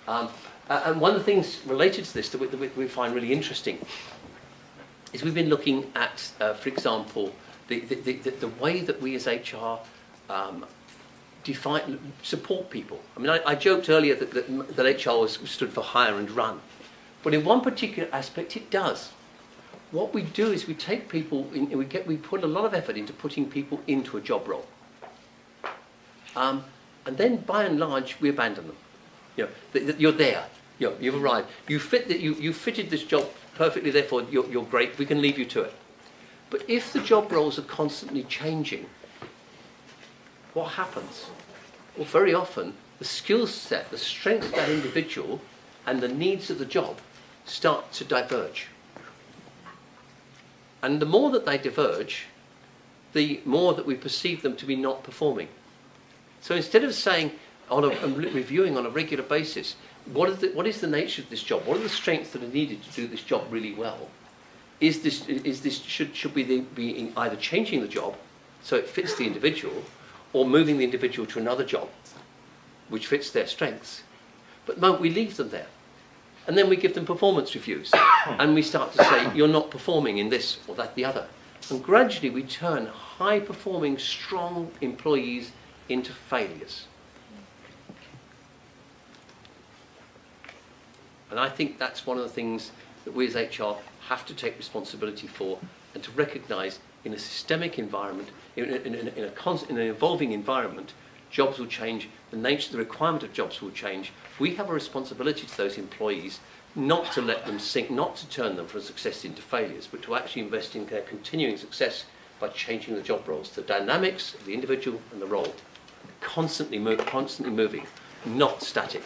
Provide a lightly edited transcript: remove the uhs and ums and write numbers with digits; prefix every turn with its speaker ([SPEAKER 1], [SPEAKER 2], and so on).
[SPEAKER 1] And one of the things related to this that we find really interesting is we've been looking at, for example, the way that we as HR support people. I mean, I joked earlier that HR stood for hire and run, but in one particular aspect it does. What we do is we take people, we put a lot of effort into putting people into a job role, and then by and large we abandon them. You know, you're there. You've arrived. You fitted this job perfectly. Therefore, you're great. We can leave you to it. But if the job roles are constantly changing, what happens? Well, very often the skill set, the strengths of that individual, and the needs of the job start to diverge. And the more that they diverge, the more that we perceive them to be not performing. So instead of saying, reviewing on a regular basis, what is the nature of this job? What are the strengths that are needed to do this job really well? Should we be either changing the job so it fits the individual, or moving the individual to another job which fits their strengths? But no, we leave them there. And then we give them performance reviews. And we start to say, you're not performing in this or that, the other. And gradually we turn high-performing, strong employees into failures. And I think that's one of the things that we as HR have to take responsibility for, and to recognise in a systemic environment, in an evolving environment, jobs will change, the nature, the requirement of jobs will change. We have a responsibility to those employees not to let them sink, not to turn them from success into failures, but to actually invest in their continuing success by changing the job roles. The dynamics of the individual and the role, constantly moving, not static.